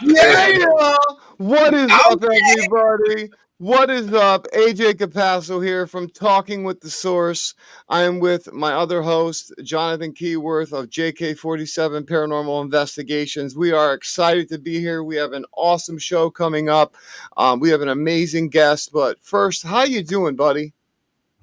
Yeah! What is up, Okay. everybody? What is up? AJ Capasso here from Talking with the Source. I am with my other host, Jonathan Keyworth of JK47 Paranormal Investigations. We are excited to be here. We have an awesome show coming up. We have an amazing guest. But first, how you doing, buddy?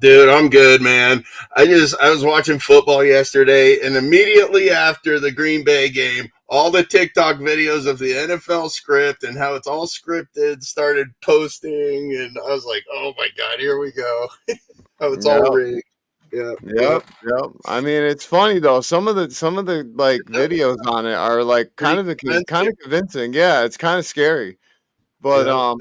Dude, I'm good, man. I was watching football yesterday, and immediately after the Green Bay game, all the TikTok videos of the NFL script and how it's all scripted started posting, and I was like, "Oh my god, here we go." How it's all Yep. rigged. Yep, yep. Yep. I mean, it's funny though. Some of the like Yep. videos on it are like Pretty kind convincing. of convincing. Yeah, it's kind of scary. But Yep. on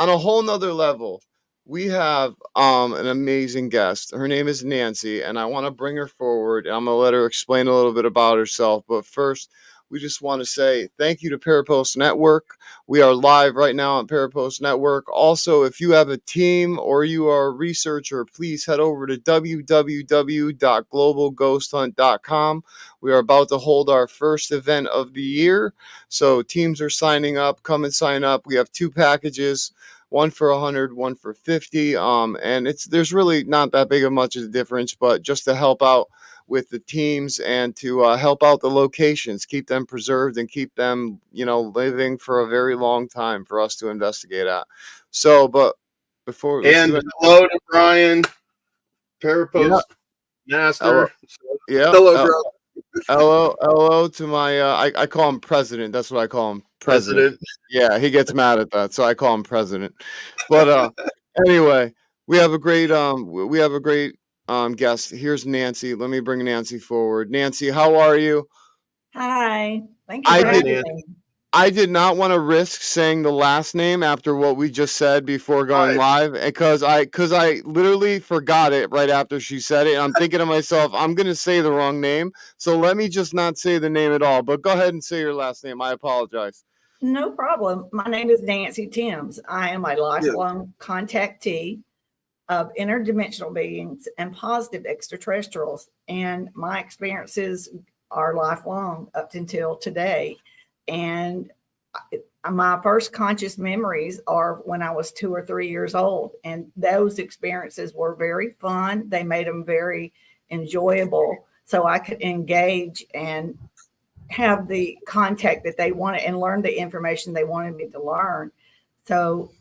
a whole nother level, we have an amazing guest. Her name is Nancy, and I want to bring her forward. I'm gonna let her explain a little bit about herself. But first, we just want to say thank you to Parapost Network. We are live right now on Parapost Network. Also, if you have a team or you are a researcher, please head over to www.globalghosthunt.com. We are about to hold our first event of the year. So teams are signing up. Come and sign up. We have two packages, one for 100, one for 50. And there's really not that big of much of a difference, but just to help out with the teams and to help out the locations, keep them preserved and keep them, living for a very long time for us to investigate at. So, but before, let's do And it. hello to Brian, Yeah. Parapost Hello. Master. Yeah. Hello, brother. Hello to my I call him president. That's what I call him, president. President. Yeah, he gets mad at that, so I call him president. But anyway, we have a great guest. Here's Nancy. Let me bring Nancy forward. Nancy, how are you? Hi, thank you I for Hi, did having Nancy. me. I did not want to risk saying the last name after what we just said before going Hi. live because I literally forgot it right after she said it. And I'm thinking to myself, I'm gonna say the wrong name, so let me just not say the name at all. But go ahead and say your last name. I apologize. No problem. My name is Nancy Thames. I am a Yeah. lifelong contactee of interdimensional beings and positive extraterrestrials, and my experiences are lifelong up until today. And my first conscious memories are when I was 2 or 3 years old, and those experiences were very fun. They made them very enjoyable, so I could engage and have the contact that they wanted and learn the information they wanted me to learn. So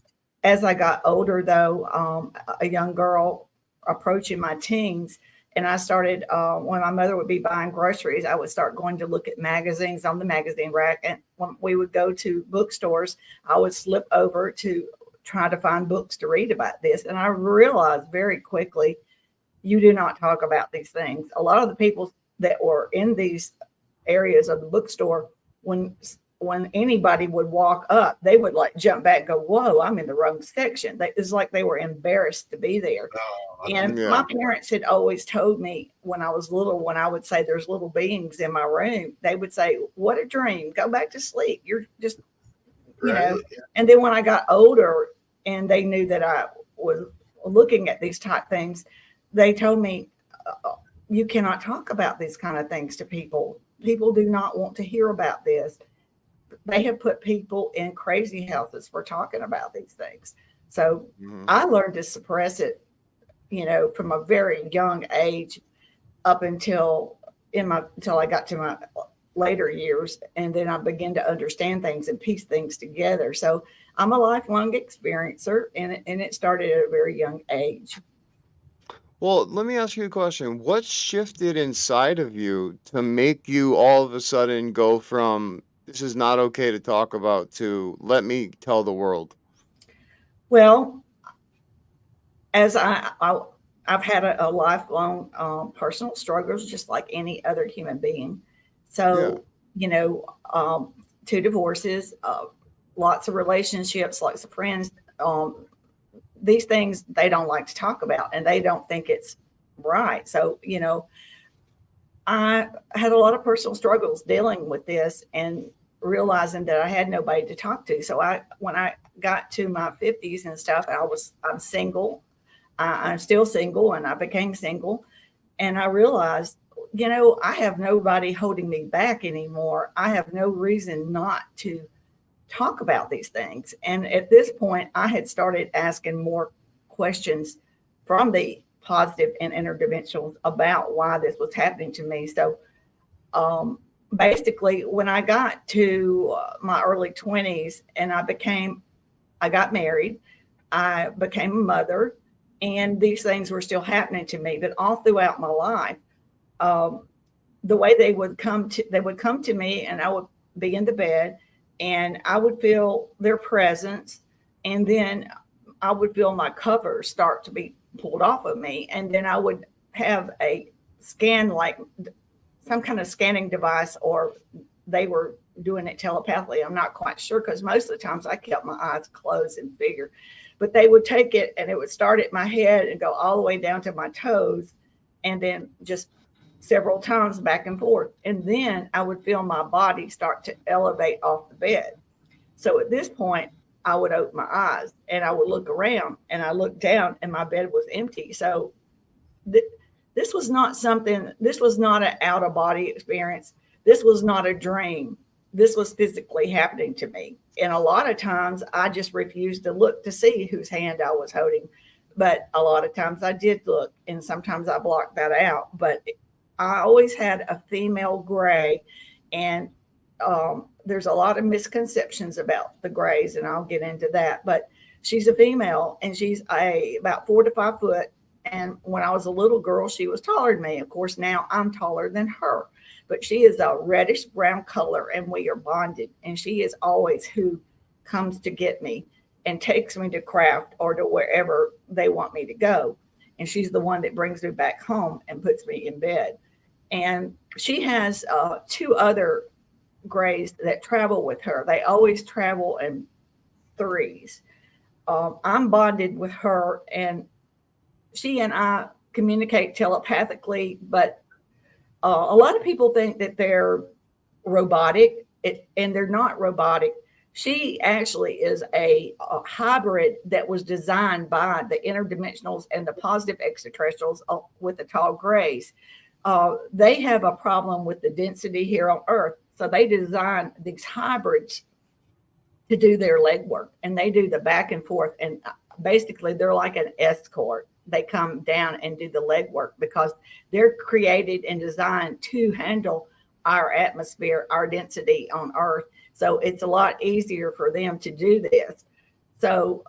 as I got older, though, a young girl approaching my teens, and I started when my mother would be buying groceries, I would start going to look at magazines on the magazine rack. And when we would go to bookstores, I would slip over to try to find books to read about this. And I realized very quickly, you do not talk about these things. A lot of the people that were in these areas of the bookstore, when anybody would walk up, they would like jump back and go, "Whoa, I'm in the wrong section." It's like they were embarrassed to be there. And Yeah. my parents had always told me when I was little, when I would say there's little beings in my room, they would say, "What a dream. Go back to sleep. You're just, you Right. know." And then when I got older and they knew that I was looking at these type things, they told me, "You cannot talk about these kind of things to people. People do not want to hear about this." They have put people in crazy houses for talking about these things. So Mhm. I learned to suppress it, from a very young age up until I got to my later years, and then I began to understand things and piece things together. So I'm a lifelong experiencer, and it started at a very young age. Well, let me ask you a question. What shifted inside of you to make you all of a sudden go from this is not okay to talk about to let me tell the world? Well, as I've had a lifelong personal struggles, just like any other human being. Yeah. So, you know, two divorces, lots of relationships, lots of friends. These things they don't like to talk about, and they don't think it's right. So, I had a lot of personal struggles dealing with this and realizing that I had nobody to talk to. So when I got to my 50s and stuff, I'm single. I'm still single, and I became single, and I realized, I have nobody holding me back anymore. I have no reason not to talk about these things. And at this point, I had started asking more questions from the positive and interdimensionals about why this was happening to me. So basically, when I got to my early 20s and I got married, I became a mother, and these things were still happening to me. But all throughout my life, the way they would come to me, and I would be in the bed, and I would feel their presence, and then I would feel my covers start to be pulled off of me, and then I would have a scan, like some kind of scanning device, or they were doing it telepathically. I'm not quite sure, because most of the times I kept my eyes closed and figured, but they would take it and it would start at my head and go all the way down to my toes, and then just several times back and forth. And then I would feel my body start to elevate off the bed. So at this point, I would open my eyes and I would look around, and I looked down and my bed was empty. So this was not an out of body experience. This was not a dream. This was physically happening to me. And a lot of times I just refused to look to see whose hand I was holding. But a lot of times I did look, and sometimes I blocked that out. But I always had a female gray, and there's a lot of misconceptions about the grays, and I'll get into that. But she's a female, and she's about 4 to 5 foot. And when I was a little girl, she was taller than me. Of course, now I'm taller than her. But she is a reddish brown color, and we are bonded. And she is always who comes to get me and takes me to craft or to wherever they want me to go. And she's the one that brings me back home and puts me in bed. And she has 2 other grays that travel with her. They always travel in 3s. I'm bonded with her, and she and I communicate telepathically, but a lot of people think that they're robotic, and they're not robotic. She actually is a hybrid that was designed by the interdimensionals and the positive extraterrestrials with the tall grays. They have a problem with the density here on Earth. So they design these hybrids to do their legwork, and they do the back and forth. And basically, they're like an escort. They come down and do the legwork because they're created and designed to handle our atmosphere, our density on Earth. So it's a lot easier for them to do this. So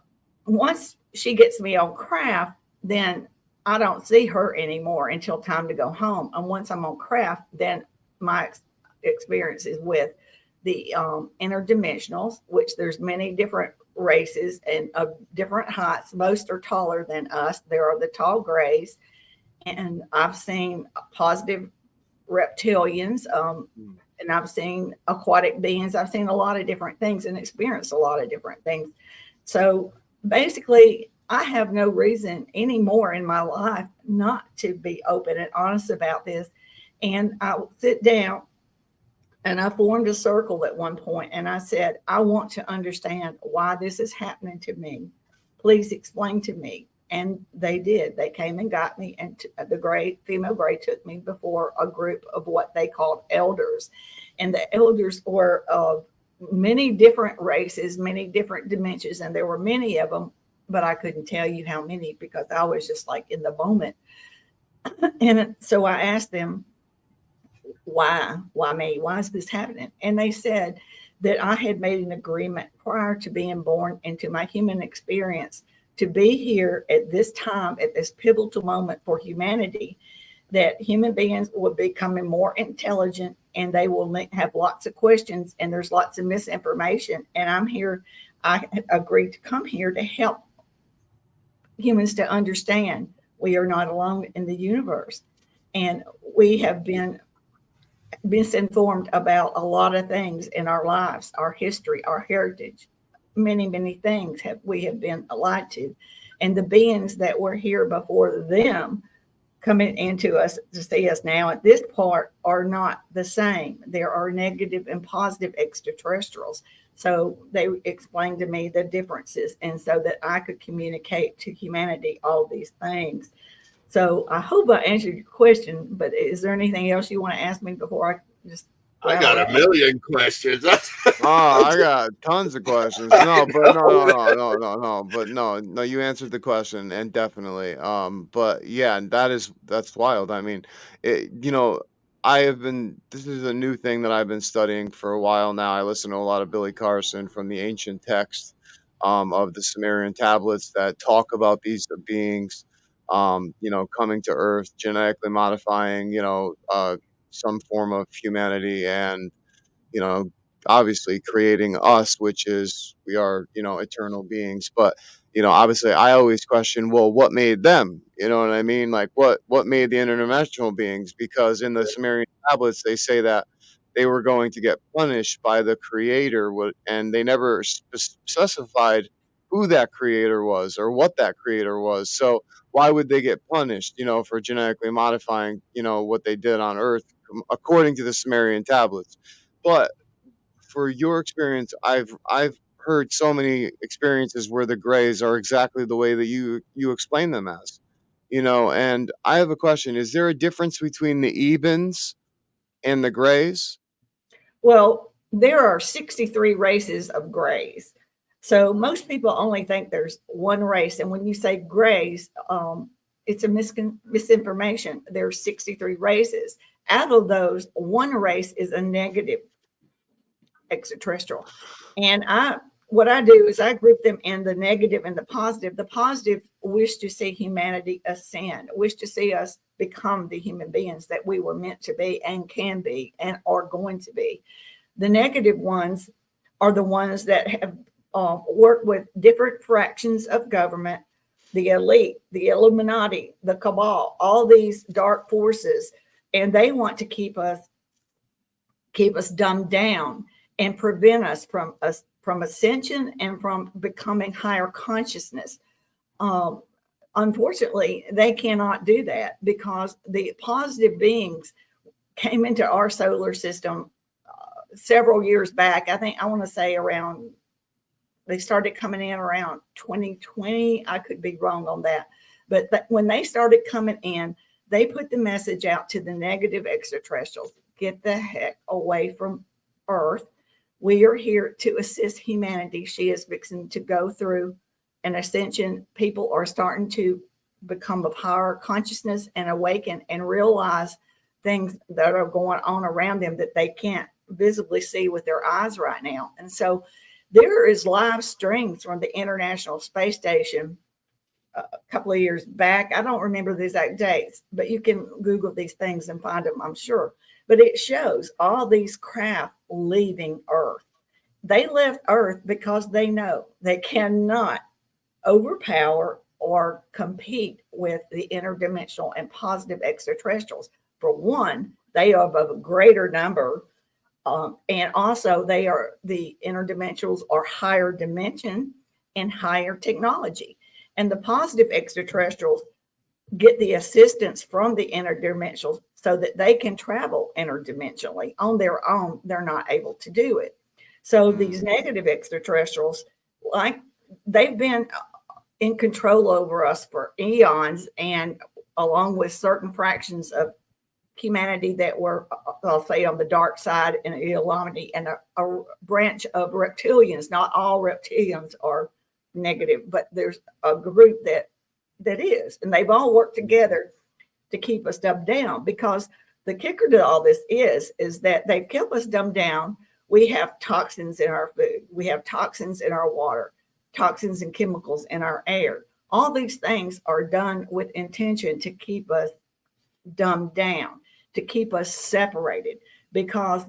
once she gets me on craft, then I don't see her anymore until time to go home. And once I'm on craft, then my experience is with the interdimensionals, which there's many different races and of different heights. Most are taller than us. There are the tall grays, and I've seen positive reptilians, and I've seen aquatic beings. I've seen a lot of different things and experienced a lot of different things. So basically, I have no reason anymore in my life not to be open and honest about this. And I would sit down, and I formed a circle at one point, and I said, I want to understand why this is happening to me. Please explain to me. And they did. They came and got me, and the female gray took me before a group of what they called elders. And the elders were of many different races, many different dimensions, and there were many of them, but I couldn't tell you how many because I was just like in the moment. And so I asked them, why me? Why is this happening? And they said that I had made an agreement prior to being born into my human experience to be here at this time, at this pivotal moment for humanity, that human beings will be becoming more intelligent, and they will have lots of questions, and there's lots of misinformation. And I'm here. I agreed to come here to help humans to understand we are not alone in the universe. And we have been misinformed about a lot of things in our lives, our history, our heritage. Many, many things we have been lied to. And the beings that were here before them coming into us to see us now at this part are not the same. There are negative and positive extraterrestrials. So they explained to me the differences, and so that I could communicate to humanity all these things. So I hope I answered your question, but is there anything else you want to ask me before I just... I got a million questions. Oh, I got tons of questions. No, but no. You answered the question, and definitely. But yeah, that's wild. I mean, I have been. This is a new thing that I've been studying for a while now. I listen to a lot of Billy Carson from the ancient text, of the Sumerian tablets that talk about these beings, coming to Earth, genetically modifying, some form of humanity, and you know, obviously creating us, which is we are, eternal beings. But, obviously I always question, well, what made them? You know what I mean? Like what made the interdimensional beings? Because in the Sumerian tablets they say that they were going to get punished by the creator, and they never specified who that creator was or what that creator was. So why would they get punished, for genetically modifying, what they did on Earth, according to the Sumerian tablets? But for your experience, I've heard so many experiences where the grays are exactly the way that you explain them as, and I have a question. Is there a difference between the Ebens and the grays? Well, there are 63 races of grays. So most people only think there's one race. And when you say grays, it's a misinformation. There's 63 races. Out of those, one race is a negative extraterrestrial. And what I do is I group them in the negative and the positive. The positive wish to see humanity ascend, wish to see us become the human beings that we were meant to be and can be and are going to be. The negative ones are the ones that have worked with different fractions of government, the elite, the Illuminati, the cabal, all these dark forces, and they want to keep us dumbed down and prevent us from ascension and from becoming higher consciousness. Unfortunately, they cannot do that because the positive beings came into our solar system several years back. I want to say they started coming in around 2020. I could be wrong on that. But when they started coming in, they put the message out to the negative extraterrestrials: get the heck away from Earth. We are here to assist humanity. She is fixing to go through an ascension. People are starting to become of higher consciousness and awaken and realize things that are going on around them that they can't visibly see with their eyes right now. And so there is live streams from the International Space Station a couple of years back. I don't remember the exact dates, but you can Google these things and find them, I'm sure. But it shows all these craft leaving Earth. They left Earth because they know they cannot overpower or compete with the interdimensional and positive extraterrestrials. For one, they are of a greater number. And also the interdimensionals are higher dimension and higher technology. And the positive extraterrestrials get the assistance from the interdimensionals so that they can travel interdimensionally on their own. They're not able to do it. So these negative extraterrestrials, like, they've been in control over us for eons, and along with certain fractions of humanity that were, I'll say, on the dark side in Illuminati, and a branch of reptilians. Not all reptilians are negative, but there's a group that is, and they've all worked together to keep us dumbed down. Because the kicker to all this is that they've kept us dumbed down. We have toxins in our food, we have toxins in our water, toxins and chemicals in our air. All these things are done with intention to keep us dumbed down, to keep us separated, because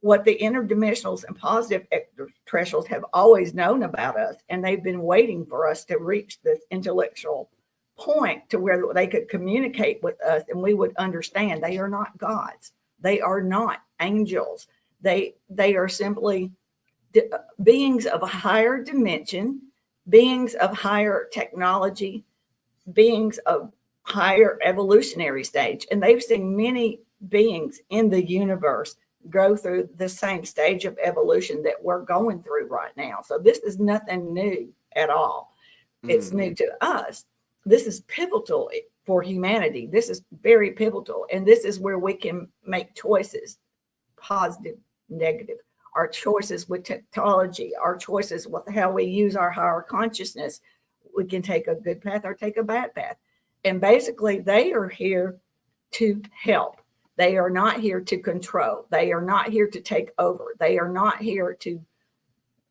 what the interdimensionals and positive extraterrestrials have always known about us, and they've been waiting for us to reach this intellectual point to where they could communicate with us and we would understand. They are not gods. They are not angels. They are simply beings of a higher dimension, beings of higher technology, beings of higher evolutionary stage. And they've seen many beings in the universe go through the same stage of evolution that we're going through right now. So this is nothing new at all. It's new to us. This is pivotal for humanity. This is very pivotal. And this is where we can make choices, positive, negative, our choices with technology, our choices with how we use our higher consciousness. We can take a good path or take a bad path. And basically, they are here to help. They are not here to control. They are not here to take over. They are not here to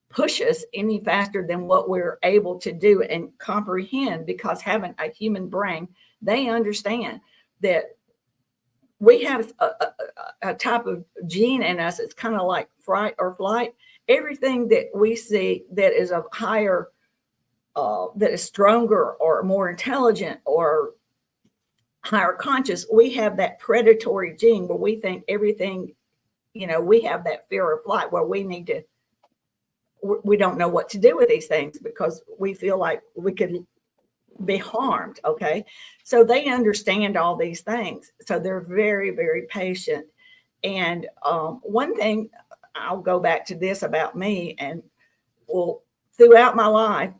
push us any faster than what we're able to do and comprehend, because having a human brain, they understand that we have a type of gene in us. It's kind of like fright or flight. Everything that we see that is of higher, that is stronger or more intelligent or higher conscious, we have that predatory gene where we think everything, we have that fear of flight where we don't know what to do with these things because we feel like we could be harmed. Okay. So they understand all these things. So they're very, very patient. And one thing, I'll go back to this about me, and well, throughout my life,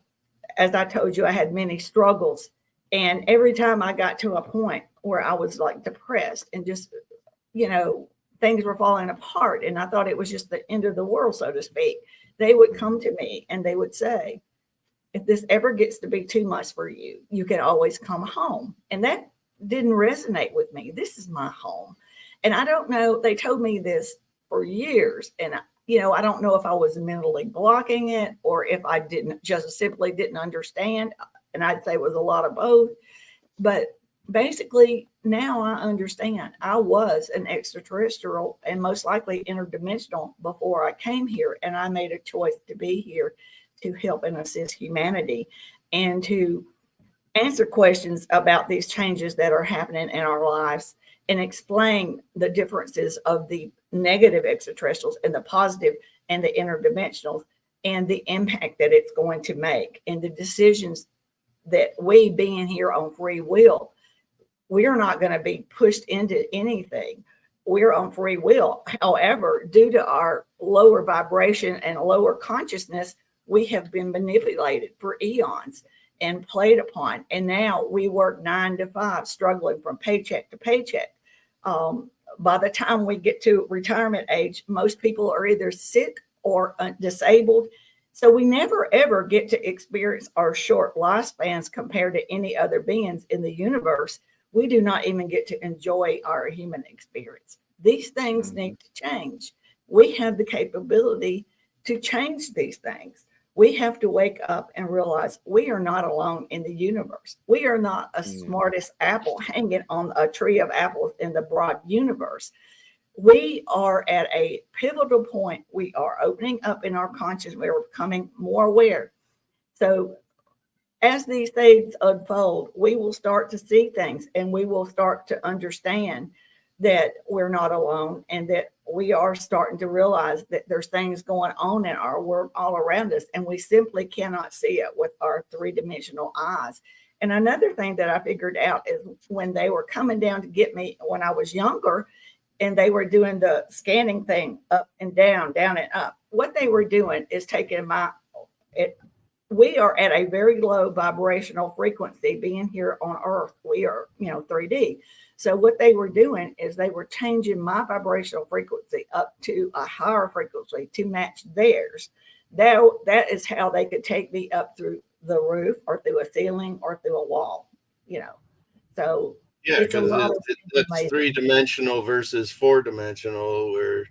as I told you, I had many struggles. And every time I got to a point where I was like depressed and just, things were falling apart, and I thought it was just the end of the world, so to speak, they would come to me and they would say, if this ever gets to be too much for you, you can always come home. And that didn't resonate with me. This is my home. And I don't know, they told me this for years. And, I don't know if I was mentally blocking it or if I simply didn't understand. And I'd say it was a lot of both. But basically, now I understand. I was an extraterrestrial and most likely interdimensional before I came here. And I made a choice to be here to help and assist humanity and to answer questions about these changes that are happening in our lives and explain the differences of the negative extraterrestrials and the positive and the interdimensionals and the impact that it's going to make and the decisions that we, being here on free will, we are not going to be pushed into anything. We're on free will. However, due to our lower vibration and lower consciousness, we have been manipulated for eons and played upon. And now we work 9 to 5, struggling from paycheck to paycheck. By the time we get to retirement age, most people are either sick or disabled. So we never, ever get to experience our short lifespans compared to any other beings in the universe. We do not even get to enjoy our human experience. These things need to change. We have the capability to change these things. We have to wake up and realize we are not alone in the universe. We are not a smartest apple hanging on a tree of apples in the broad universe. We are at a pivotal point. We are opening up in our consciousness. We are becoming more aware. So as these things unfold, we will start to see things and we will start to understand that we're not alone and that we are starting to realize that there's things going on in our world all around us, and we simply cannot see it with our 3-dimensional eyes. And another thing that I figured out is when they were coming down to get me when I was younger and they were doing the scanning thing up and down, down and up, what they were doing is taking we are at a very low vibrational frequency being here on Earth. We are, 3D. So what they were doing is they were changing my vibrational frequency up to a higher frequency to match theirs. That is how they could take me up through the roof or through a ceiling or through a wall, So yeah, because that's 3-dimensional versus 4-dimensional. Or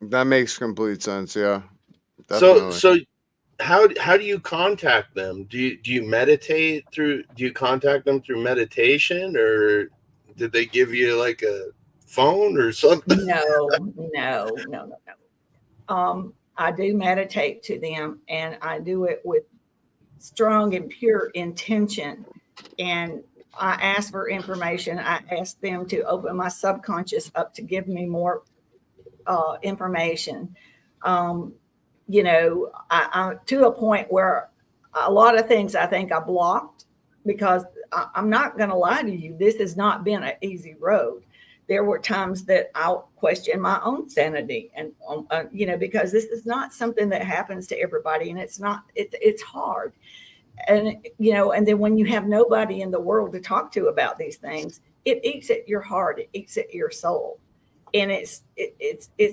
That makes complete sense. Yeah. Definitely. So how do you contact them? Do you meditate through? Do you contact them through meditation, or did they give you like a phone or something? No. I do meditate to them, and I do it with strong and pure intention. And I ask for information. I ask them to open my subconscious up to give me more information. I'm to a point where a lot of things I think I blocked because I'm not going to lie to you. This has not been an easy road. There were times that I'll question my own sanity and, because this is not something that happens to everybody, and it's hard. And, and then when you have nobody in the world to talk to about these things, it eats at your heart, it eats at your soul. and it's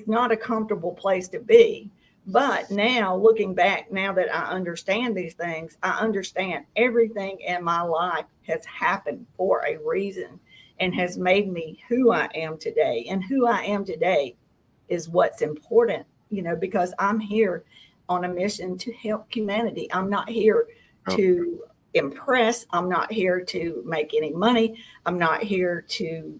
not a comfortable place to be. But now, looking back, now that I understand these things, I understand everything in my life has happened for a reason and has made me who I am today. And who I am today is what's important, because I'm here on a mission to help humanity. I'm not here to impress. I'm not here to make any money. I'm not here to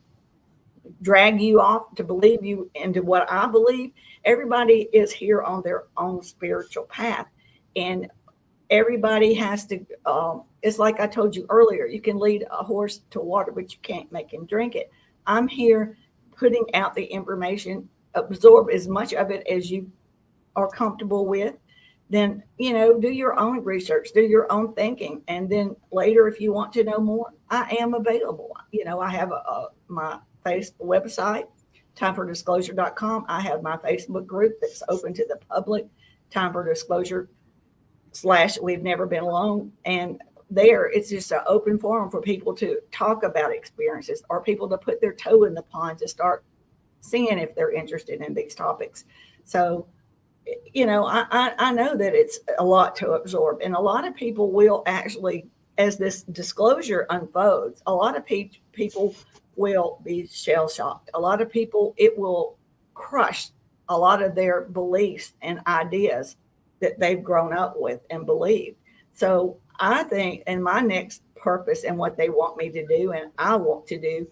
drag you off to believe you into what I believe. Everybody is here on their own spiritual path, and everybody has to. It's like I told you earlier. You can lead a horse to water, but you can't make him drink it. I'm here putting out the information. Absorb as much of it as you are comfortable with. Then do your own research, do your own thinking, and then later, if you want to know more, I am available. I have my website, timefordisclosure.com. I have my Facebook group that's open to the public, Time for Disclosure / We've Never Been Alone. And there, it's just an open forum for people to talk about experiences or people to put their toe in the pond to start seeing if they're interested in these topics. So, I know that it's a lot to absorb, and a lot of people will actually, as this disclosure unfolds, a lot of people will be shell shocked. A lot of people, it will crush a lot of their beliefs and ideas that they've grown up with and believed. So I think, and my next purpose and what they want me to do, and I want to do,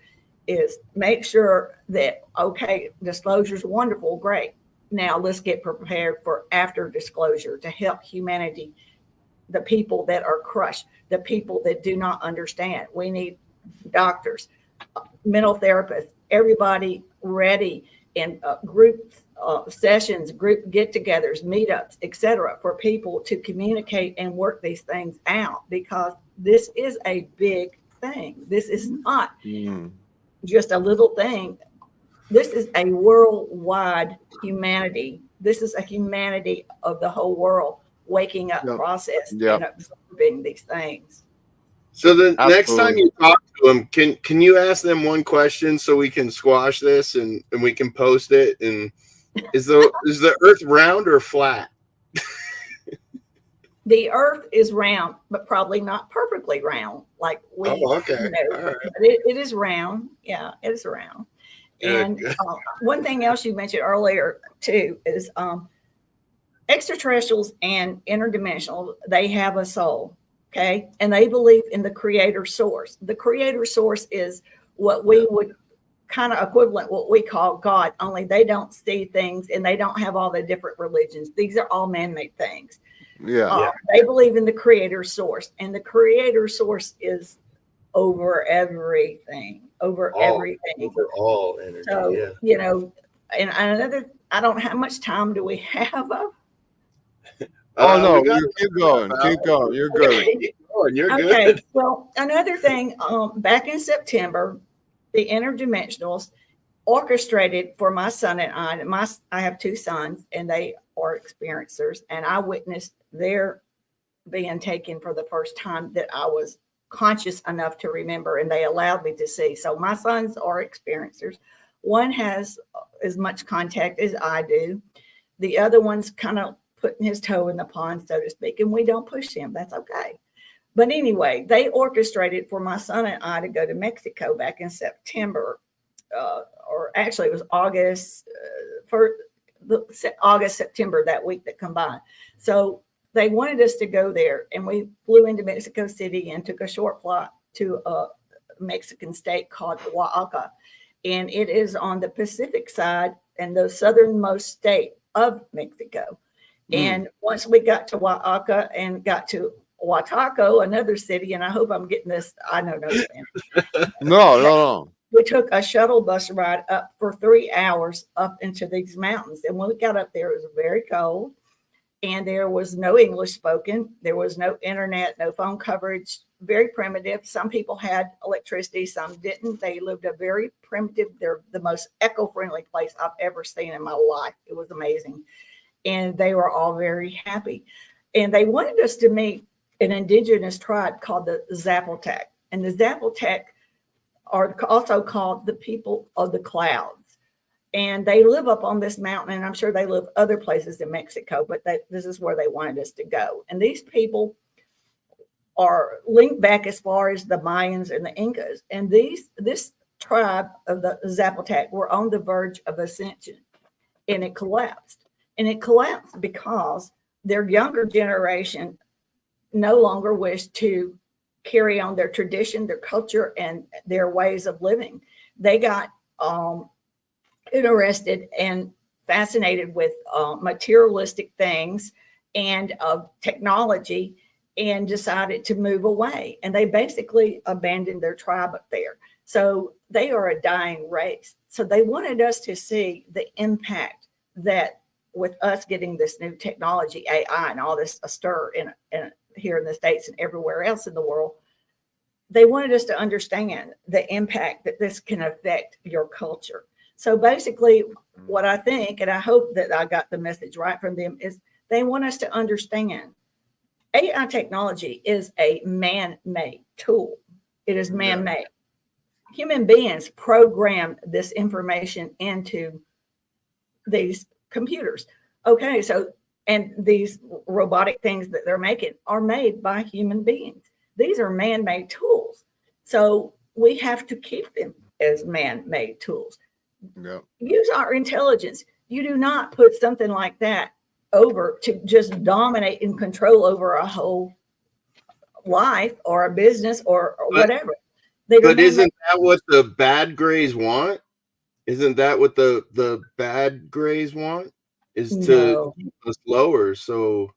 is make sure that, okay, disclosure is wonderful, great. Now let's get prepared for after disclosure to help humanity, the people that are crushed, the people that do not understand. We need doctors, mental therapists, everybody ready in group sessions, group get-togethers, meetups, etc., for people to communicate and work these things out, because this is a big thing. This is not just a little thing. This is a worldwide humanity. This is a humanity of the whole world waking up process and absorbing these things. So the next time you talk to them, can you ask them one question so we can squash this and we can post it? And is the Earth round or flat? The Earth is round, but probably not perfectly round. Like we, okay. All right. But it is round. Yeah, it is round. And one thing else you mentioned earlier too is extraterrestrials and interdimensional. They have a soul, okay, and they believe in the creator source. The creator source is what we would kind of equivalent what we call God. Only they don't see things, and they don't have all the different religions. These are all man-made things. They believe in the creator source, and the creator source is over everything. Over everything. Over all energy. So, and another, I don't know how much time do we have. No, keep going. Keep going. You're good. You're okay. Good. Well, another thing, back in September, the interdimensionals orchestrated for my son and I have two sons, and they are experiencers, and I witnessed their being taken for the first time that I was conscious enough to remember, and they allowed me to see. So my sons are experiencers. One has as much contact as I do. The other one's kind of putting his toe in the pond, so to speak, and we don't push him. That's okay. But anyway, they orchestrated for my son and I to go to Mexico back in September, or actually it was August, September, that week that combined. So they wanted us to go there, and we flew into Mexico City and took a short flight to a Mexican state called Oaxaca. And it is on the Pacific side and the southernmost state of Mexico. And once we got to Oaxaca and got to Huataco, another city, and I hope I'm getting this, I know no Spanish. No. We took a shuttle bus ride up for 3 hours up into these mountains. And when we got up there, it was very cold. And there was no English spoken. There was no internet, no phone coverage, very primitive. Some people had electricity, some didn't. They lived a very primitive, they're the most eco-friendly place I've ever seen in my life. It was amazing. And they were all very happy. And they wanted us to meet an indigenous tribe called the Zapotec. And the Zapotec are also called the people of the clouds. And they live up on this mountain, and I'm sure they live other places in Mexico, but this is where they wanted us to go. And these people are linked back as far as the Mayans and the Incas. And this tribe of the Zapotec were on the verge of ascension, and it collapsed. And it collapsed because their younger generation no longer wished to carry on their tradition, their culture, and their ways of living. They got interested and fascinated with materialistic things and technology, and decided to move away. And they basically abandoned their tribe up there. So they are a dying race. So they wanted us to see the impact that with us getting this new technology, AI, and all this astir in here in the States and everywhere else in the world, they wanted us to understand the impact that this can affect your culture. So basically, what I think, and I hope that I got the message right from them, is they want us to understand AI technology is a man-made tool. It is man-made. Human beings program this information into these computers. Okay, so, and these robotic things that they're making are made by human beings. These are man-made tools. So we have to keep them as man-made tools. Yeah. Use our intelligence. You do not put something like that over to just dominate and control over a whole life or a business or whatever. But isn't that what the bad grays want? Isn't that what the bad grays want? Is to keep us lower. So,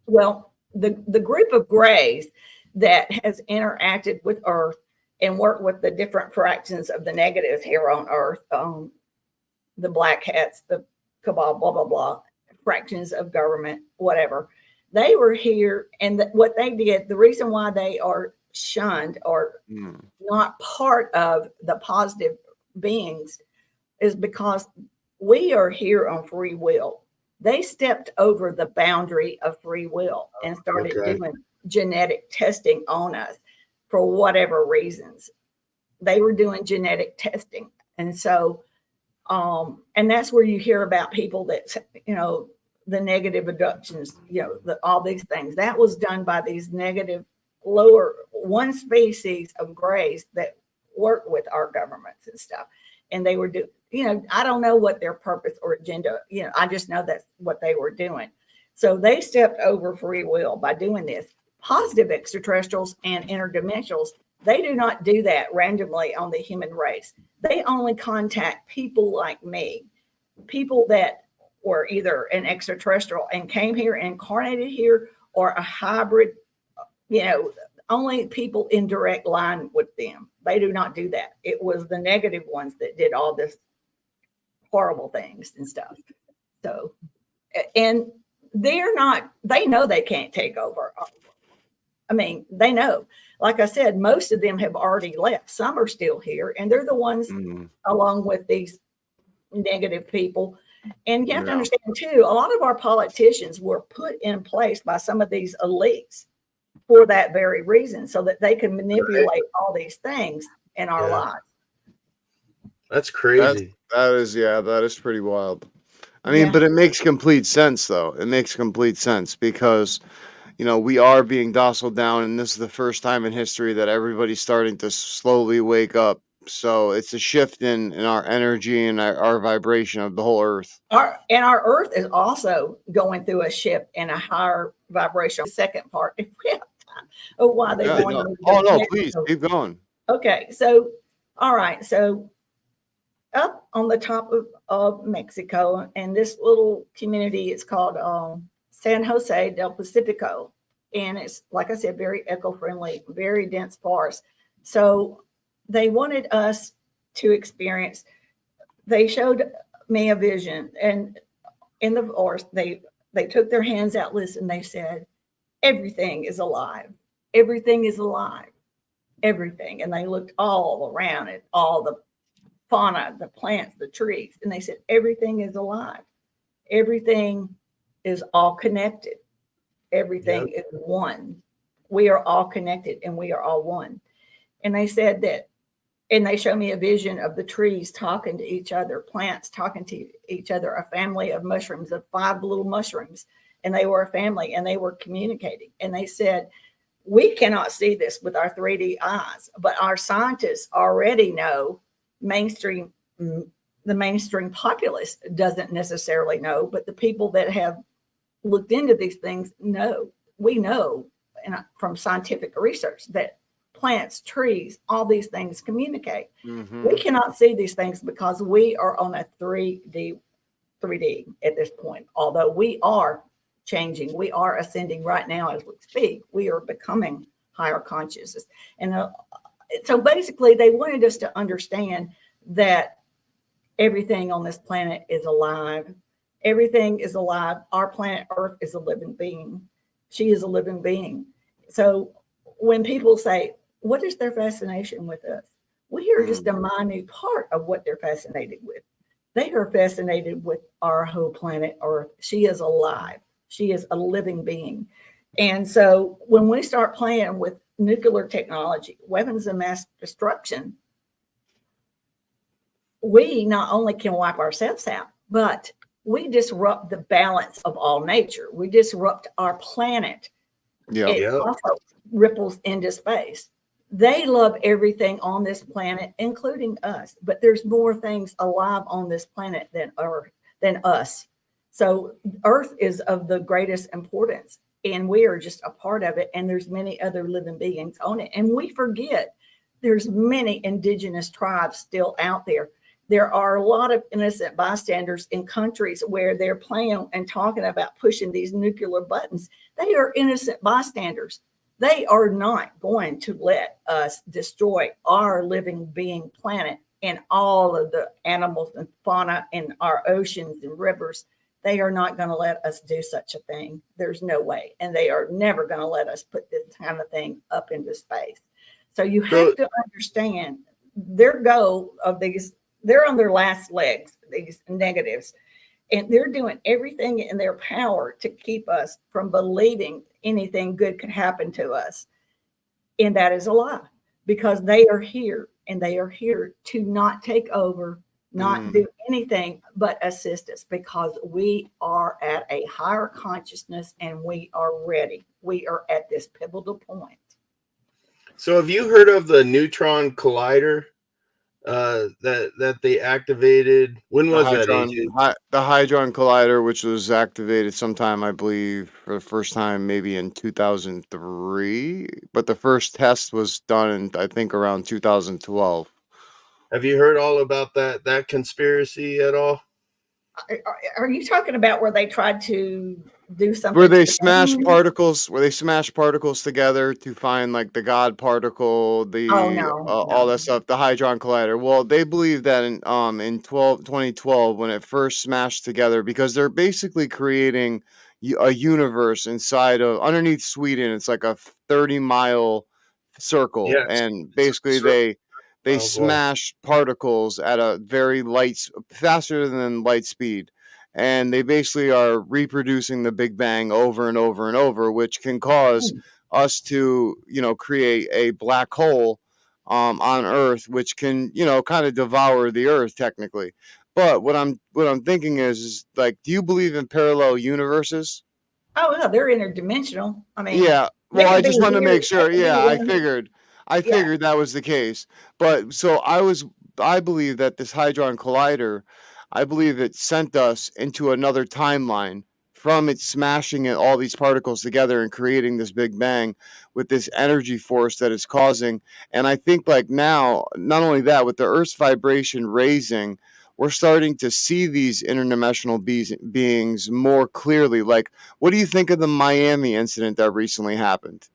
well, the group of grays that has interacted with Earth and worked with the different fractions of the negative here on Earth, the black hats, the cabal, blah, blah, blah, fractions of government, whatever. They were here, and what they did, the reason why they are shunned or not part of the positive beings is because we are here on free will. They stepped over the boundary of free will and started doing genetic testing on us for whatever reasons. They were doing genetic testing. And so, and that's where you hear about people that, you know, the negative abductions, you know, all these things. That was done by these negative, lower, one species of grays that work with our governments and stuff. And they were doing, you know, I don't know what their purpose or agenda, you know, I just know that's what they were doing. So they stepped over free will by doing this. Positive extraterrestrials and interdimensionals, they do not do that randomly on the human race. They only contact people like me, people that were either an extraterrestrial and came here, incarnated here, or a hybrid, you know, only people in direct line with them. They do not do that. It was the negative ones that did all this horrible things and stuff. So, and they're not, they know they can't take over. I mean, they know, like I said, most of them have already left. Some are still here, and they're the ones along with these negative people. And you have to understand too, a lot of our politicians were put in place by some of these elites for that very reason, so that they can manipulate all these things in our lives. That's crazy. That is pretty wild. I mean, but it makes complete sense, though. It makes complete sense because, you know, we are being docile down, and this is the first time in history that everybody's starting to slowly wake up. So it's a shift in our energy and our vibration of the whole Earth. Our Earth is also going through a shift in a higher vibration. The second part, if we have time, of why they want to. Oh no, please keep going. Okay, so all right, so up on the top of Mexico, and this little community is called San Jose del Pacifico, and it's, like I said, very eco-friendly, very dense forest. So they wanted us to experience, they showed me a vision, and in the forest, they took their hands out, listened, they said, everything is alive. Everything is alive. Everything. And they looked all around at all the fauna, the plants, the trees, and they said, everything is alive. Everything is all connected. Everything is one. We are all connected and we are all one. And they said that And they show me a vision of the trees talking to each other, plants talking to each other, a family of mushrooms, of 5 little mushrooms. And they were a family and they were communicating. And they said, we cannot see this with our 3D eyes, but our scientists already know mainstream, the mainstream populace doesn't necessarily know, but the people that have looked into these things know. We know from scientific research that plants, trees, all these things communicate. We cannot see these things because we are on a 3D at this point. Although we are changing, we are ascending right now as we speak. We are becoming higher consciousness. And so basically they wanted us to understand that everything on this planet is alive. Everything is alive. Our planet Earth is a living being. She is a living being. So when people say, what is their fascination with us? We are just a minute part of what they're fascinated with. They are fascinated with our whole planet Earth. She is alive. She is a living being. And so when we start playing with nuclear technology, weapons of mass destruction, we not only can wipe ourselves out, but we disrupt the balance of all nature. We disrupt our planet. It also ripples into space. They love everything on this planet, including us, but there's more things alive on this planet than Earth, than us. So Earth is of the greatest importance, and we are just a part of it. And there's many other living beings on it. And we forget there's many indigenous tribes still out there. There are a lot of innocent bystanders in countries where they're playing and talking about pushing these nuclear buttons. They are innocent bystanders. They are not going to let us destroy our living being planet and all of the animals and fauna in our oceans and rivers. They are not going to let us do such a thing. There's no way. And they are never going to let us put this kind of thing up into space. So you have to understand their goal of these, they're on their last legs, these negatives. And they're doing everything in their power to keep us from believing anything good could happen to us. And that is a lie, because they are here and they are here to not take over, not do anything but assist us, because we are at a higher consciousness and we are ready. We are at this pivotal point. So have you heard of the neutron collider that they activated? When was that, AJ? The Hadron Collider, which was activated sometime, I believe, for the first time, maybe in 2003. But the first test was done in, I think, around 2012. Have you heard all about that conspiracy at all? Are you talking about where they tried to do something? Where they smash particles together to find like the God particle, all that stuff, the Hadron Collider. Well, they believe that in 2012, when it first smashed together, because they're basically creating a universe underneath Sweden. It's like a 30-mile circle, and basically they smash particles at a very faster than light speed. And they basically are reproducing the Big Bang over and over and over, which can cause us to, create a black hole on Earth, which can, kind of devour the Earth technically. But what I'm thinking is like, do you believe in parallel universes? Oh, yeah, they're interdimensional. I mean, yeah. Well, I just wanted to make sure. Yeah, I Yeah. figured that was the case. But so I believe that this Hadron Collider, I believe it sent us into another timeline from it smashing all these particles together and creating this Big Bang with this energy force that it's causing. And I think like now, not only that, with the Earth's vibration raising, we're starting to see these interdimensional beings more clearly. Like, what do you think of the Miami incident that recently happened?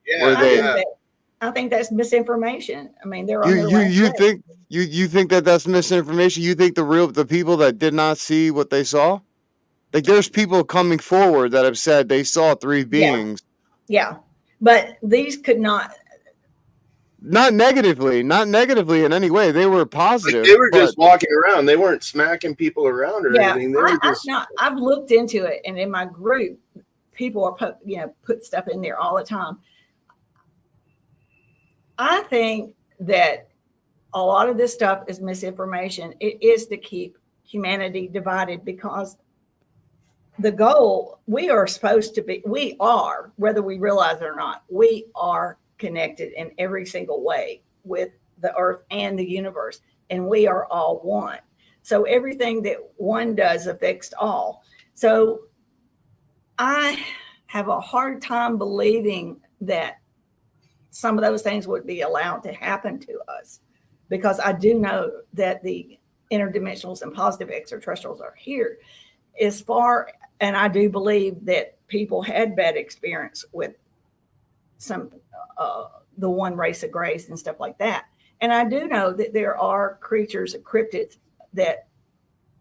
I think that's misinformation. I mean, they're on their you think you think that that's misinformation? You think the people that did not see what they saw? Like, there's people coming forward that have said they saw 3 beings. Yeah. But these could not. Not negatively in any way. They were positive. Like they were just walking around. They weren't smacking people around or anything. They were just. I've looked into it, and in my group, people are put stuff in there all the time. I think that a lot of this stuff is misinformation. It is to keep humanity divided, because the goal, we are supposed to be, we are, whether we realize it or not, we are connected in every single way with the earth and the universe, and we are all one. So everything that one does affects all. So I have a hard time believing that some of those things would be allowed to happen to us, because I do know that the interdimensionals and positive extraterrestrials are here. As far, and I do believe that people had bad experience with some the one race of grace and stuff like that. And I do know that there are creatures, cryptids, that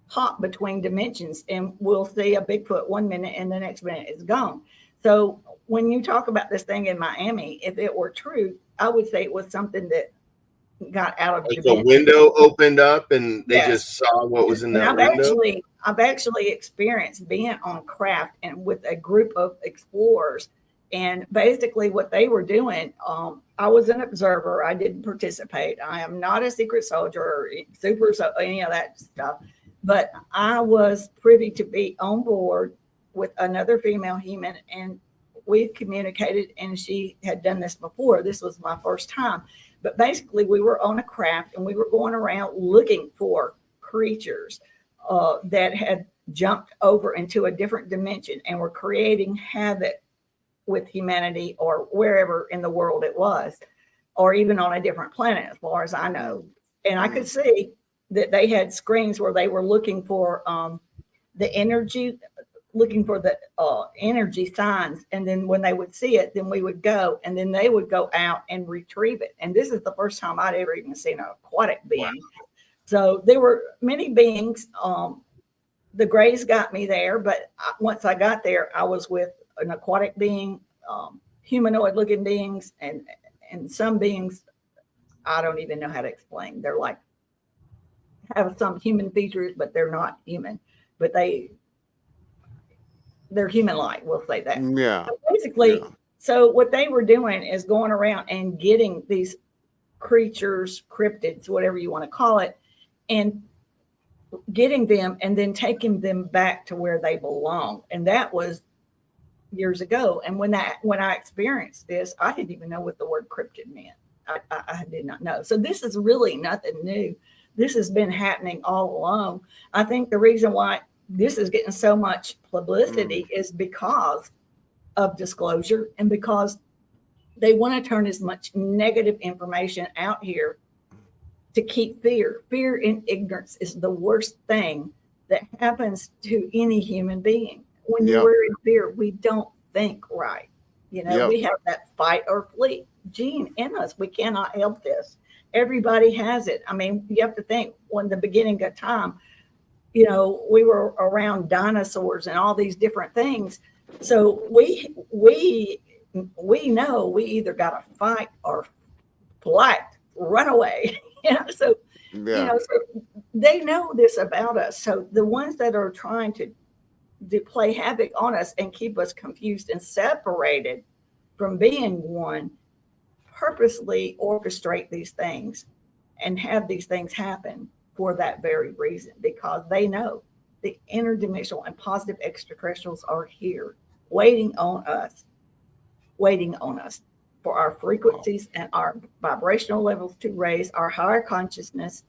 hop between dimensions, and we'll see a Bigfoot one minute and the next minute it's gone. So when you talk about this thing in Miami, if it were true, I would say it was something that got out of Like dimension. a window opened up and they Yes. just saw what was in And that window. I've actually experienced being on craft and with a group of explorers. And basically what they were doing, I was an observer. I didn't participate. I am not a secret soldier or any of that stuff. But I was privy to be on board with another female human, and we communicated, and she had done this before. This was my first time. But basically we were on a craft and we were going around looking for creatures that had jumped over into a different dimension and were creating havoc with humanity, or wherever in the world it was, or even on a different planet, as far as I know. And I could see that they had screens where they were looking for the energy, looking for the energy signs. And then when they would see it, then we would go, and then they would go out and retrieve it. And this is the first time I'd ever even seen an aquatic being. Wow. So there were many beings. The Greys got me there, but once I got there, I was with an aquatic being, humanoid looking beings, and some beings I don't even know how to explain. They're like, have some human features, but they're not human, but they're human-like, we'll say that. Yeah. So basically, yeah. So what they were doing is going around and getting these creatures, cryptids, whatever you want to call it, and getting them and then taking them back to where they belong. And that was years ago. And when I experienced this, I didn't even know what the word cryptid meant. I did not know. So this is really nothing new. This has been happening all along. I think the reason why this is getting so much publicity is because of disclosure, and because they want to turn as much negative information out here to keep fear. Fear and ignorance is the worst thing that happens to any human being. When you're in fear, we don't think right. We have that fight or flee gene in us. We cannot help this. Everybody has it. I mean, you have to think, when the beginning of time, we were around dinosaurs and all these different things. So we know we either got to fight or flight, run away. So they know this about us. So the ones that are trying to play havoc on us and keep us confused and separated from being one, purposely orchestrate these things and have these things happen for that very reason, because they know the interdimensional and positive extraterrestrials are here waiting on us for our frequencies and our vibrational levels to raise our higher consciousness,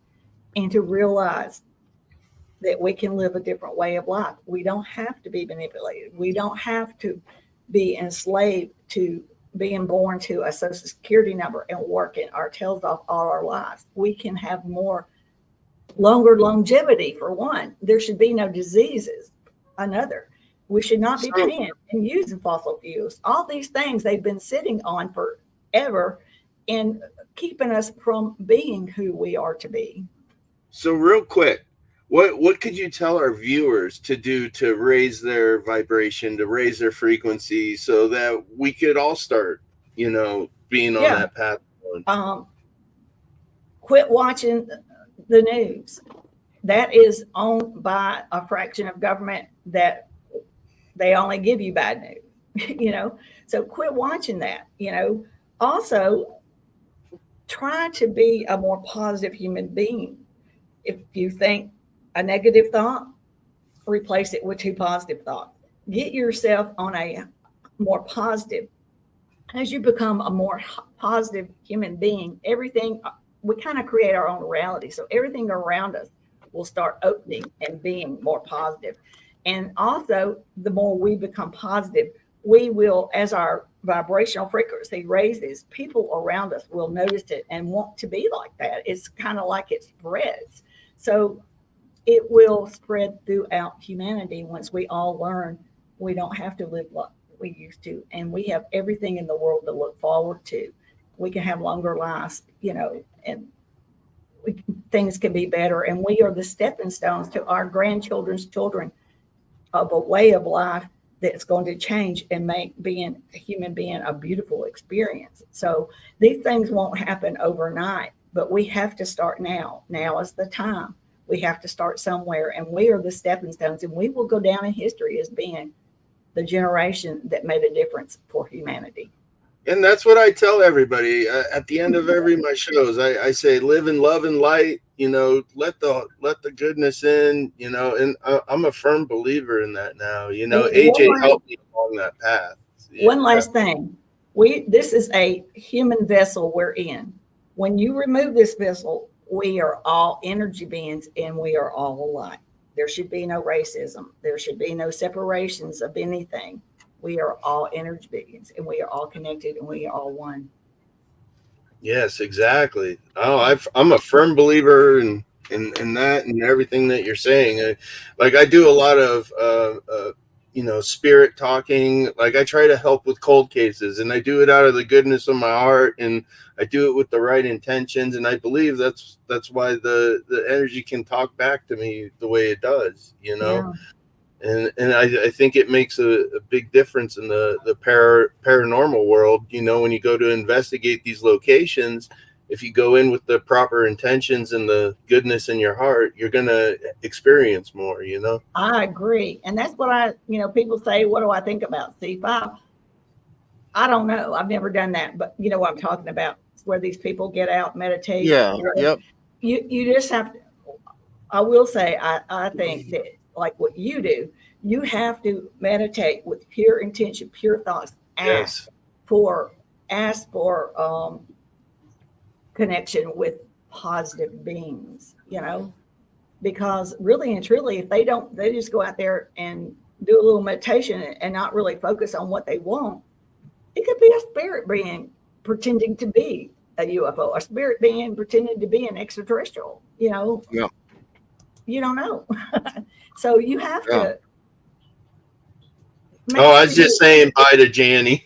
and to realize that we can live a different way of life. We don't have to be manipulated. We don't have to be enslaved to being born to a social security number and working our tails off all our lives. We can have longer longevity, for one. There should be no diseases. Another, we should not be paying and using fossil fuels. All these things they've been sitting on forever and keeping us from being who we are to be. So real quick, what could you tell our viewers to do to raise their vibration, to raise their frequency, so that we could all start, being on that path? Quit watching the news. That is owned by a fraction of government that they only give you bad news, So quit watching that, Also, try to be a more positive human being. If you think a negative thought, replace it with 2 positive thoughts. Get yourself on a more positive. As you become a more positive human being, everything, we kind of create our own reality. So everything around us will start opening and being more positive. And also, the more we become positive, we will, as our vibrational frequency raises, people around us will notice it and want to be like that. It's kind of like it spreads. So it will spread throughout humanity once we all learn we don't have to live like we used to, and we have everything in the world to look forward to. We can have longer lives, and things can be better, and we are the stepping stones to our grandchildren's children of a way of life that's going to change and make being a human being a beautiful experience. So these things won't happen overnight, but we have to start now. Now is the time. We have to start somewhere, and we are the stepping stones, and we will go down in history as being the generation that made a difference for humanity. And that's what I tell everybody at the end of every my shows. I say, live in love and light. Let the goodness in. And I'm a firm believer in that now. AJ helped me along that path. One last thing, this is a human vessel we're in. When you remove this vessel, we are all energy beings, and we are all alike. There should be no racism. There should be no separations of anything. We are all energy beings, and we are all connected, and we are all one. Yes, exactly. Oh, I'm a firm believer in that and everything that you're saying. I do a lot of spirit talking. Like, I try to help with cold cases, and I do it out of the goodness of my heart, and I do it with the right intentions, and I believe that's why the energy can talk back to me the way it does. Yeah. And I think it makes a big difference in the paranormal world. When you go to investigate these locations, if you go in with the proper intentions and the goodness in your heart, you're going to experience more, I agree. And that's what people say, what do I think about C5? I don't know. I've never done that, but you know what I'm talking about. It's where these people get out, meditate. Yeah. Yep. You just have to, I will say, I think that like what you do, you have to meditate with pure intention, pure thoughts. Yes. Ask for connection with positive beings, because really and truly, if they just go out there and do a little meditation and not really focus on what they want, it could be a spirit being pretending to be a UFO, a spirit being pretending to be an extraterrestrial, Yeah. You don't know. So you have to. I was just saying bye to Janie.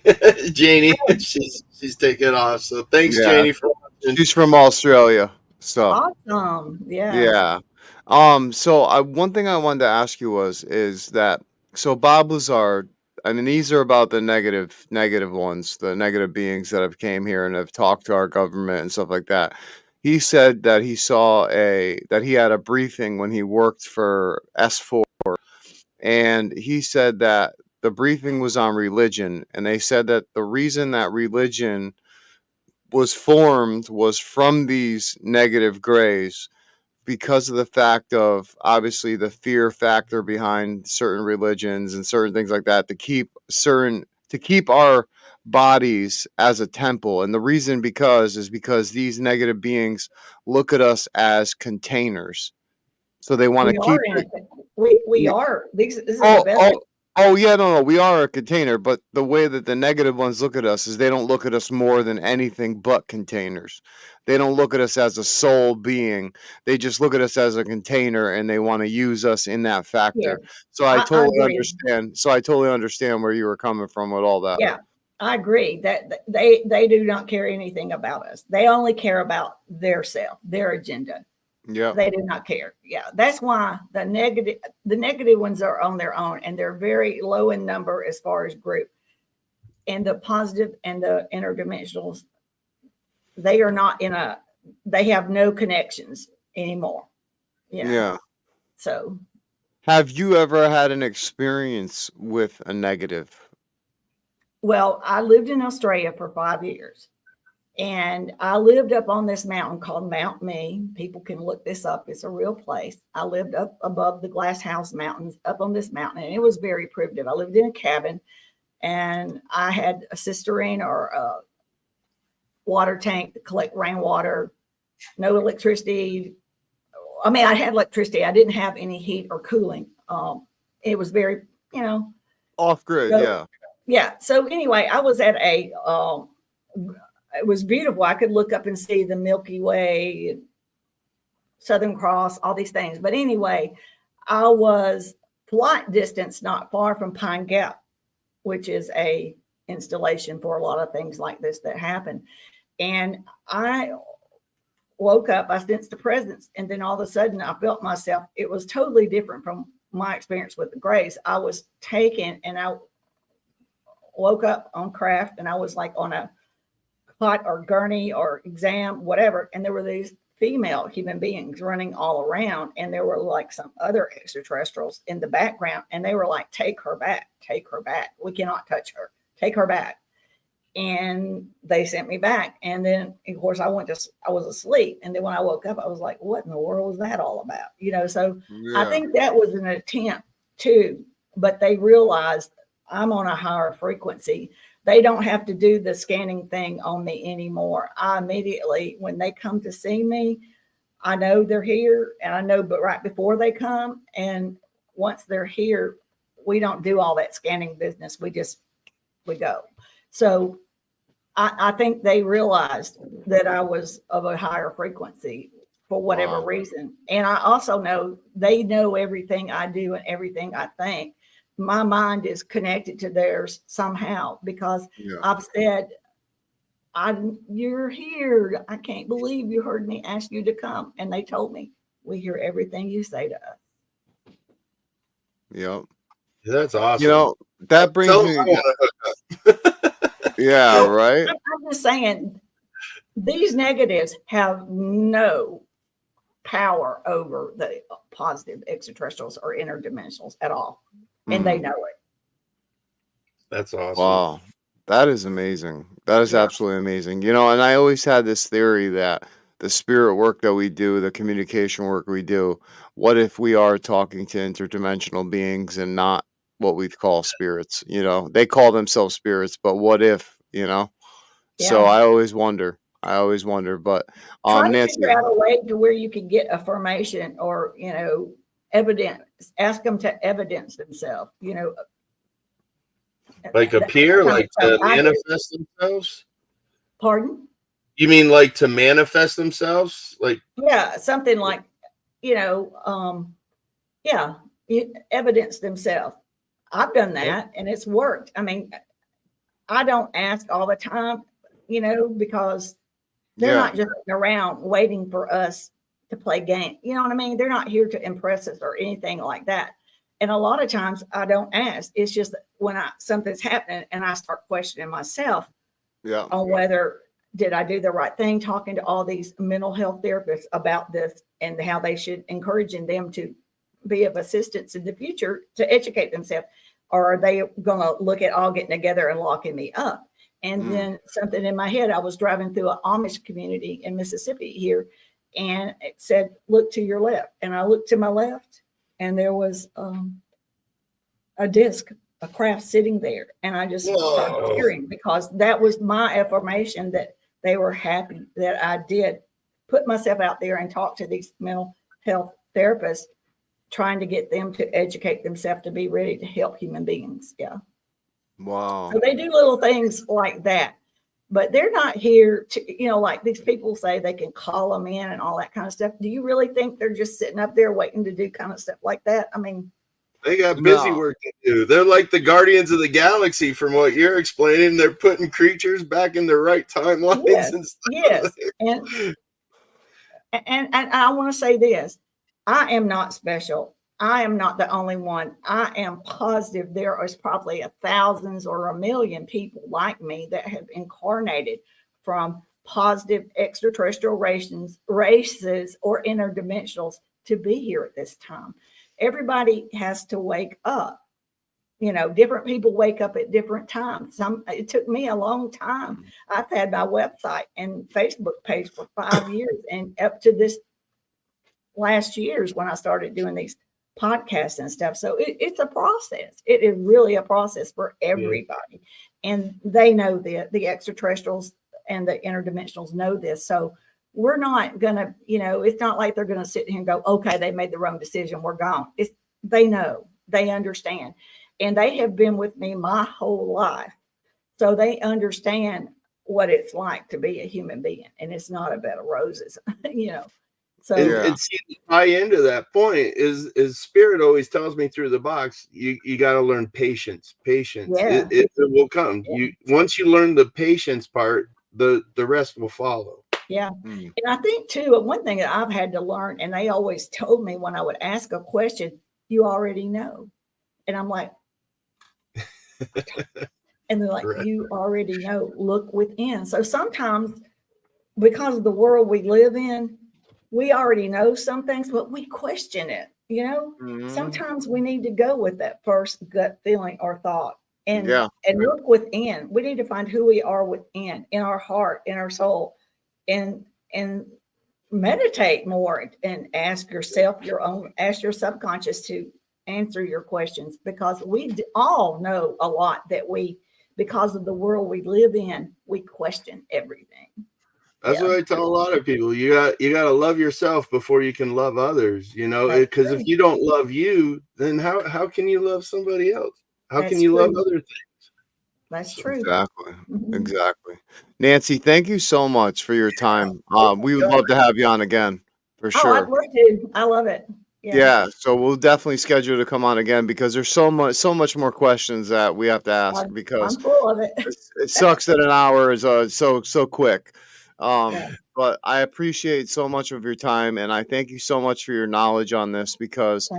Janie, she's taking off. So thanks, Janie, for watching. She's from Australia. So awesome. Yeah. Yeah. So one thing I wanted to ask you is that so Bob Lazard, I mean, these are about the negative ones, the negative beings that have came here and have talked to our government and stuff like that. He said that he had a briefing when he worked for S4, and he said that the briefing was on religion, and they said that the reason that religion was formed was from these negative grays because of the fact of obviously the fear factor behind certain religions and certain things like that to keep our bodies as a temple. And the reason is because these negative beings look at us as containers, so they want to keep it. We are. This is Oh, a vessel. yeah, no, we are a container, but the way that the negative ones look at us is they don't look at us more than anything but containers. They don't look at us as a soul being. They just look at us as a container, and they want to use us in that factor. Yeah, So I totally agree. understand. So I totally understand where you were coming from with all that. Yeah, I agree that they do not care anything about us. They only care about their self, their agenda. Yeah. They do not care. Yeah. That's why the negative ones are on their own, and they're very low in number as far as group. And the positive and the interdimensionals, they are not they have no connections anymore. Yeah. So have you ever had an experience with a negative? Well, I lived in Australia for 5 years. And I lived up on this mountain called Mount Me. People can look this up. It's a real place. I lived up above the Glass House Mountains, up on this mountain, and it was very primitive. I lived in a cabin, and I had a cistern or a water tank to collect rainwater, no electricity. I mean, I had electricity. I didn't have any heat or cooling. It was very, Off grid, so, yeah. yeah. So anyway, I was at it was beautiful. I could look up and see the Milky Way, Southern Cross, all these things. But anyway, I was flight distance not far from Pine Gap, which is a installation for a lot of things like this that happen. And I woke up, I sensed the presence, and then all of a sudden I felt myself. It was totally different from my experience with the Grace. I was taken, and I woke up on craft, and I was like on a cot or gurney or exam, whatever. And there were these female human beings running all around, and there were like some other extraterrestrials in the background, and they were like, take her back, we cannot touch her, take her back. And they sent me back, and then of course I was asleep, and then when I woke up I was like, what in the world was that all about? So Yeah. I think that was an attempt too, but they realized I'm on a higher frequency. They don't have to do the scanning thing on me anymore. I immediately, when they come to see me, I know they're here, and I know, but right before they come, and once they're here, we don't do all that scanning business. We go. So I think they realized that I was of a higher frequency for whatever reason. And I also know they know everything I do and everything I think. My mind is connected to theirs somehow, because I've said, you're here. I can't believe you heard me ask you to come. And they told me, we hear everything you say to us. Yep. That's awesome. That brings me. Yeah, So, right. I'm just saying, these negatives have no power over the positive extraterrestrials or interdimensionals at all. And they know it. That's awesome. Wow. That is amazing. That is absolutely amazing. And I always had this theory that the spirit work that we do, the communication work we do, what if we are talking to interdimensional beings and not what we call spirits? They call themselves spirits, but what if, So I always wonder. But try to Nancy, figure out a way to where you can get affirmation or, evidence. Ask them to evidence themselves, Like appear, like to manifest themselves? Pardon? You mean like to manifest themselves? Like, yeah, something like, evidence themselves. I've done that and it's worked. I mean, I don't ask all the time, because they're not just around waiting for us to play game. You know what I mean? They're not here to impress us or anything like that. And a lot of times I don't ask. It's just when something's happening and I start questioning myself on whether did I do the right thing, talking to all these mental health therapists about this and how they should encouraging them to be of assistance in the future to educate themselves, or are they going to look at all getting together and locking me up? And then something in my head, I was driving through an Amish community in Mississippi here, and it said, look to your left. And I looked to my left, and there was a disc, a craft sitting there. And I just started cheering, because that was my affirmation that they were happy that I did put myself out there and talk to these mental health therapists, trying to get them to educate themselves to be ready to help human beings. Yeah. Wow. So they do little things like that, but they're not here to, like these people say they can call them in and all that kind of stuff. Do you really think they're just sitting up there waiting to do kind of stuff like that? I mean, they got busy work to do. They're like the Guardians of the Galaxy, from what you're explaining. They're putting creatures back in their right timelines and stuff. Yes. And I want to say this. I am not special. I am not the only one. I am positive there is probably thousands or 1 million people like me that have incarnated from positive extraterrestrial races or interdimensionals to be here at this time. Everybody has to wake up different people wake up at different times. It took me a long time. I've had my website and Facebook page for 5 years, and up to this last year's when I started doing these podcasts and stuff. So it's a process. It is really a process for everybody. And they know the extraterrestrials and the interdimensionals know this. So we're not going to, it's not like they're going to sit here and go, okay, they made the wrong decision. We're gone. They know, they understand. And they have been with me my whole life. So they understand what it's like to be a human being. And it's not a bed of roses, So and see, to tie into that point is Spirit always tells me through the box, you got to learn patience. Yeah. It will come. Once you learn the patience part, the rest will follow. Yeah. And I think too, one thing that I've had to learn, and they always told me when I would ask a question, you already know. And I'm like, and they're like, you already know, look within. So sometimes because of the world we live in, we already know some things, but we question it. Sometimes we need to go with that first gut feeling or thought and look within. We need to find who we are within, in our heart, in our soul, and meditate more and ask yourself ask your subconscious to answer your questions, because we all know a lot that because of the world we live in, we question everything. That's what I tell a lot of people. You got to love yourself before you can love others, because if you don't love you, then how can you love somebody else? How can you love other things? That's true. Exactly. Nancy, thank you so much for your time. We would love to have you on again for sure. I'd love to. I love it. Yeah, so we'll definitely schedule to come on again, because there's so much more questions that we have to ask, because I'm full of it. It sucks that an hour is so quick. But I appreciate so much of your time, and I thank you so much for your knowledge on this, because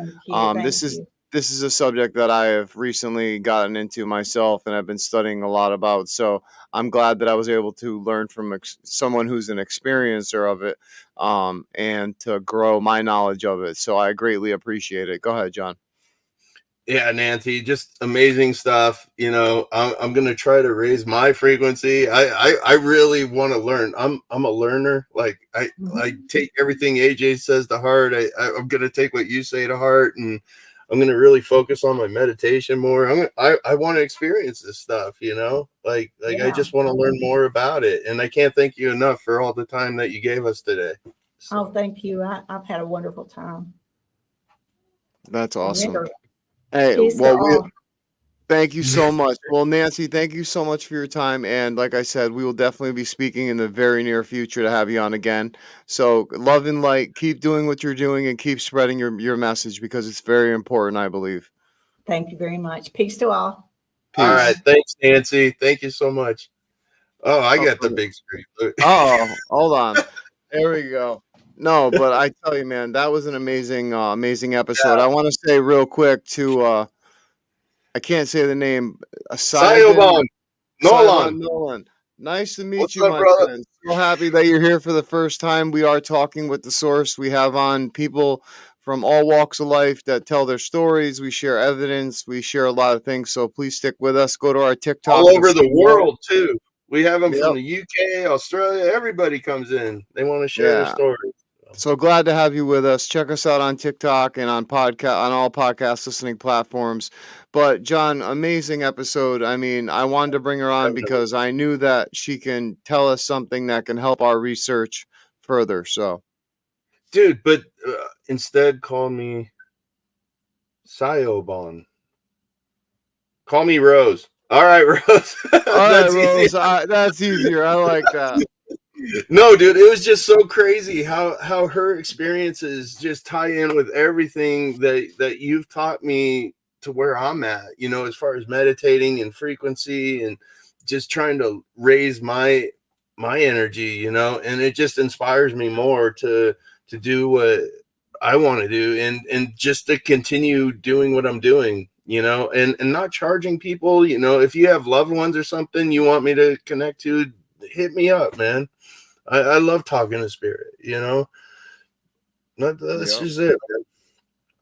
this is a subject that I have recently gotten into myself and I've been studying a lot about. So I'm glad that I was able to learn from someone who's an experiencer of it, and to grow my knowledge of it. So I greatly appreciate it. Go ahead, John. Yeah, Nancy, just amazing stuff. I'm going to try to raise my frequency. I really want to learn. I'm a learner. Like I take everything AJ says to heart. I'm going to take what you say to heart, and I'm going to really focus on my meditation more. I want to experience this stuff, like I just want to learn more about it. And I can't thank you enough for all the time that you gave us today. So. Oh, thank you. I've had a wonderful time. That's awesome. Hey, well, thank you so much. Well, Nancy, thank you so much for your time. And like I said, we will definitely be speaking in the very near future to have you on again. So love and light, keep doing what you're doing and keep spreading your message, because it's very important, I believe. Thank you very much. Peace to all. Peace. All right. Thanks, Nancy. Thank you so much. Oh, I got the big screen. Oh, hold on. There we go. No, but I tell you, man, that was an amazing episode. I want to say real quick to I can't say the name. Sayoban Nolan. Nice to meet you, my friend. So happy that you're here for the first time. We are talking with the source. We have on people from all walks of life that tell their stories. We share evidence. We share a lot of things. So please stick with us. Go to our TikTok. All over the world, too. We have them from the UK, Australia. Everybody comes in. They want to share their stories. So glad to have you with us. Check us out on TikTok and on all podcast listening platforms. But John, amazing episode. I mean, I wanted to bring her on because I knew that she can tell us something that can help our research further. So, dude, but instead call me Sayoban. Call me Rose. All right, Rose. All right, Rose. That's easier. I like that. No, dude, it was just so crazy how her experiences just tie in with everything that you've taught me to where I'm at, as far as meditating and frequency and just trying to raise my energy, and it just inspires me more to do what I want to do and just to continue doing what I'm doing, and not charging people, if you have loved ones or something you want me to connect to, hit me up, man. I love talking to spirit, That's just it, man.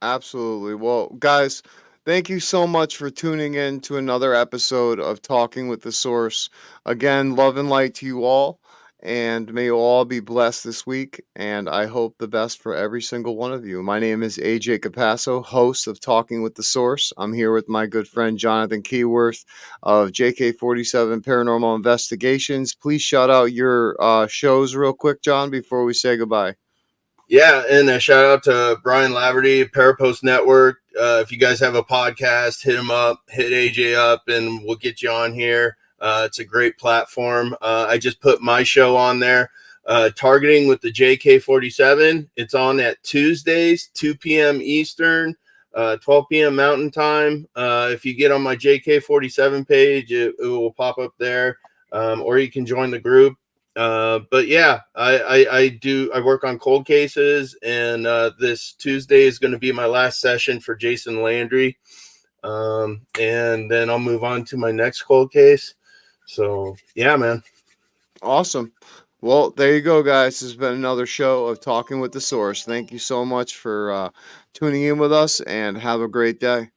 Absolutely. Well, guys, Thank you so much for tuning in to another episode of Talking with the Source. Again, love and light to you all, and may you all be blessed this week. And I hope the best for every single one of you. My name is AJ Capasso, host of Talking with the Source. I'm here with my good friend Jonathan Keyworth of JK47 Paranormal Investigations. Please shout out your shows real quick, John, before we say goodbye. Yeah, and a shout out to Brian Laverty, Parapost Network. If you guys have a podcast, hit him up, hit AJ up, and we'll get you on here. It's a great platform. I just put my show on there, Targeting with the JK47. It's on at Tuesdays, 2 p.m. Eastern, 12 p.m. Mountain Time. If you get on my JK47 page, it will pop up there, or you can join the group. But yeah, I work on cold cases, and this Tuesday is going to be my last session for Jason Landry. And then I'll move on to my next cold case. So yeah, man. Awesome. Well, there you go, guys. This has been another show of Talking with the Source. Thank you so much for tuning in with us, and have a great day.